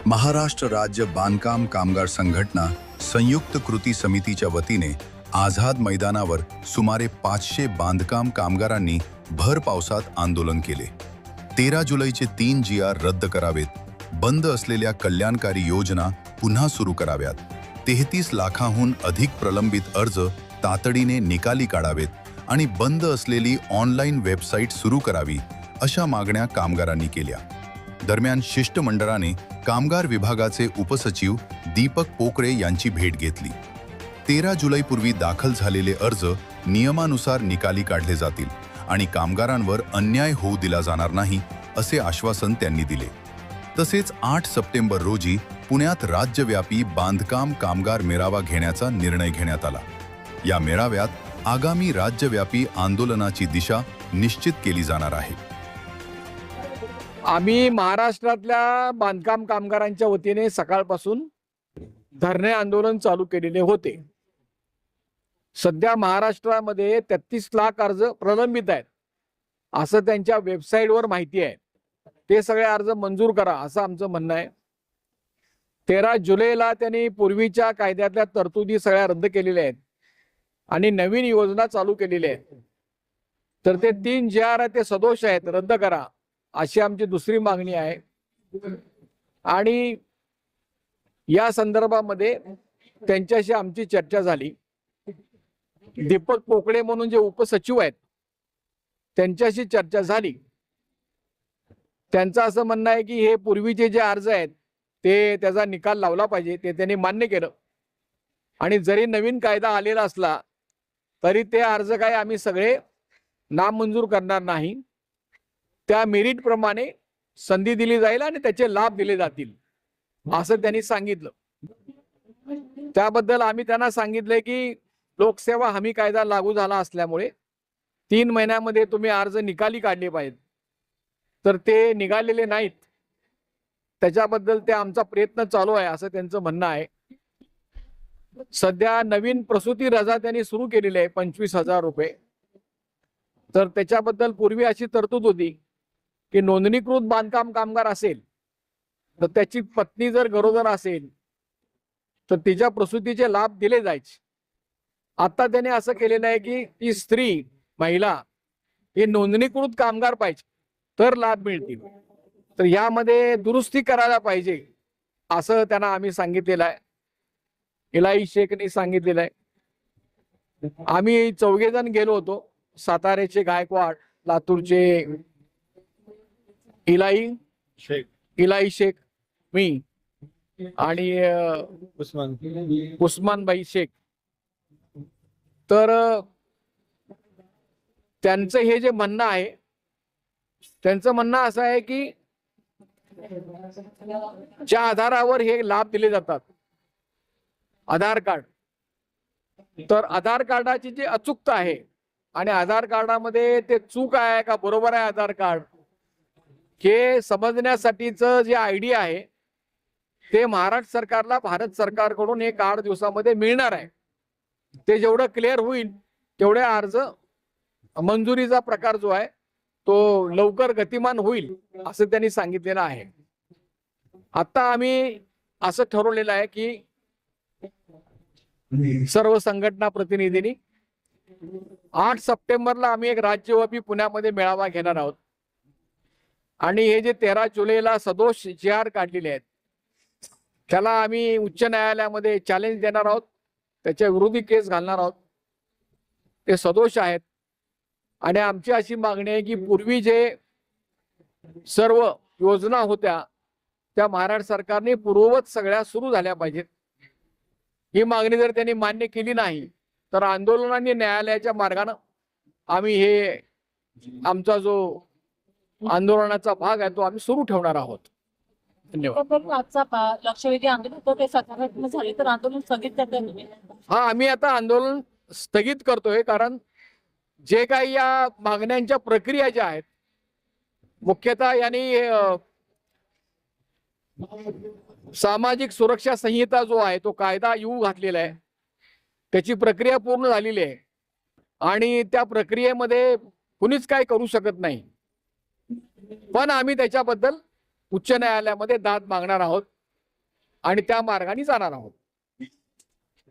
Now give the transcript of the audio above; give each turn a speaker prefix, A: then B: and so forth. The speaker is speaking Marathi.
A: महाराष्ट्र राज्य बांधकाम कामगार संघटना संयुक्त कृती समितीच्या वतीने आझाद मैदानावर सुमारे 500 बांधकाम कामगारांनी भर पावसात आंदोलन केले। 13 जुलैचे 3 GR रद्द करावेत, बंद असलेल्या कल्याणकारी योजना पुन्हा सुरू कराव्यात, 33 लाखांहून अधिक प्रलंबित अर्ज तातडीने निकाली काढावेत आणि बंद असलेली ऑनलाईन वेबसाईट सुरू करावी, अशा मागण्या कामगारांनी केल्या। दरम्यान शिष्टमंडळाने कामगार विभागाचे उपसचिव दीपक पोकरे यांची भेट घेतली। 13 जुलैपूर्वी दाखल झालेले अर्ज नियमानुसार निकाली काढले जातील आणि कामगारांवर अन्याय होऊ दिला जाणार नाही, असे आश्वासन त्यांनी दिले। तसेच 8 सप्टेंबर रोजी पुण्यात राज्यव्यापी बांधकाम कामगार मेळावा घेण्याचा निर्णय घेण्यात आला। या मेळाव्यात आगामी राज्यव्यापी आंदोलनाची दिशा निश्चित केली जाणार आहे।
B: आम्ही महाराष्ट्रातल्या बांधकाम कामगारांच्या वतीने सकाळपासून धरणे आंदोलन चालू केलेले होते। सध्या महाराष्ट्रामध्ये 33 लाख अर्ज प्रलंबित आहेत, असं त्यांच्या वेबसाईटवर माहिती आहे। ते सगळे अर्ज मंजूर करा, असं आमचं म्हणणं आहे। 13 जुलैला त्यांनी पूर्वीच्या कायद्यातल्या तरतुदी सगळ्या रद्द केलेल्या आहेत आणि नवीन योजना चालू केलेल्या आहेत। तर ते 3 GR आहेत ते सदोष आहेत, रद्द करा, अशी आमची दुसरी मागणी आहे। आणि या संदर्भामध्ये त्यांच्याशी आमची चर्चा झाली। दीपक पोकळे म्हणून जे उपसचिव आहेत त्यांच्याशी चर्चा झाली। त्यांचं असं म्हणणं आहे की हे पूर्वीचे जे अर्ज आहेत ते त्याचा निकाल लावला पाहिजे, ते त्यांनी मान्य केलं। आणि जरी नवीन कायदा आलेला असला तरी ते अर्ज काय आम्ही सगळे नामंजूर करणार नाही, त्या मेरिट प्रमाणे संधी दिली जाईल आणि त्याचे लाभ दिले जातील, असं त्यांनी सांगितलं। त्याबद्दल आम्ही त्यांना सांगितलंय की लोकसेवा हमी कायदा लागू झाला असल्यामुळे 3 महिन्यामध्ये तुम्ही अर्ज निकाली काढले पाहिजेत, तर ते निघालेले नाहीत। त्याच्याबद्दल ते आमचा प्रयत्न चालू आहे, असं त्यांचं म्हणणं आहे। सध्या नवीन प्रसूती रजा त्यांनी सुरू केलेली आहे, 25,000 रुपये। तर त्याच्याबद्दल पूर्वी अशी तरतूद होती की नोंदणीकृत बांधकाम कामगार असेल तर त्याची पत्नी जर गरोदर असेल तर तिच्या प्रसूतीचे लाभ दिले जायचे। आता त्याने असं केलेलं आहे की ती स्त्री महिला ही नोंदणीकृत कामगार पाहिजे तर लाभ मिळतील। तर यामध्ये दुरुस्ती करायला पाहिजे, असं त्यांना आम्ही सांगितलेलं आहे। इलाई शेखनी सांगितलेलं आहे। आम्ही 4 जण गेलो होतो, साताऱ्याचे गायकवाड, लातूरचे इलाई शेख, मी आणि उस्मान भाई शेख। तर त्यांचं हे जे म्हणणं आहे, त्यांचं म्हणणं असं आहे की ज्या आधारावर हे लाभ दिले जातात, आधार कार्ड, तर आधार कार्डाची जी अचूकता आहे आणि आधार कार्डामध्ये ते चूक आहे का बरोबर आहे आधार कार्ड हे समजण्यासाठीचं जे ID आहे ते महाराष्ट्र सरकारला भारत सरकारकडून एक 8 दिवसामध्ये मिळणार आहे। ते जेवढं क्लिअर होईल तेवढे अर्ज मंजुरीचा प्रकार जो आहे तो लवकर गतिमान होईल, असं त्यांनी सांगितलेलं आहे। आता आम्ही असं ठरवलेलं आहे की सर्व संघटना प्रतिनिधींनी 8 सप्टेंबरला आम्ही एक राज्यव्यापी पुण्यामध्ये मेळावा घेणार आहोत आणि हे जे 13 जुलैला सदोष GR काढलेले आहेत त्याला आम्ही उच्च न्यायालयामध्ये चॅलेंज देणार आहोत, त्याच्या विरोधी केस घालणार आहोत। ते सदोष आहेत आणि आमची अशी मागणी आहे की पूर्वी जे सर्व योजना होत्या त्या महाराष्ट्र सरकारने पूर्ववत सगळ्या सुरू झाल्या पाहिजेत। ही मागणी जर त्यांनी मान्य केली नाही तर आंदोलनाने न्यायालयाच्या मार्गाने आम्ही हे आमचा जो आंदोलनाचा भाग आहे तो आम्ही सुरू ठेवणार आहोत। धन्यवाद।
C: आजचा लक्षवेधी आंदोलन होतं ते सकारात्मक झाले तर आंदोलन स्थगित करताय तुम्ही?
B: हा, आम्ही आता आंदोलन स्थगित करतोय, कारण जे काही या मागण्यांच्या प्रक्रिया ज्या आहेत, मुख्यतः यांनी सामाजिक सुरक्षा संहिता जो आहे तो कायदा येऊ घातलेला आहे, त्याची प्रक्रिया पूर्ण झालेली आहे आणि त्या प्रक्रियेमध्ये कुणीच काय करू शकत नाही। पण आम्ही त्याच्याबद्दल उच्च न्यायालयामध्ये दाद मागणार आहोत आणि त्या मार्गाने जाणार आहोत.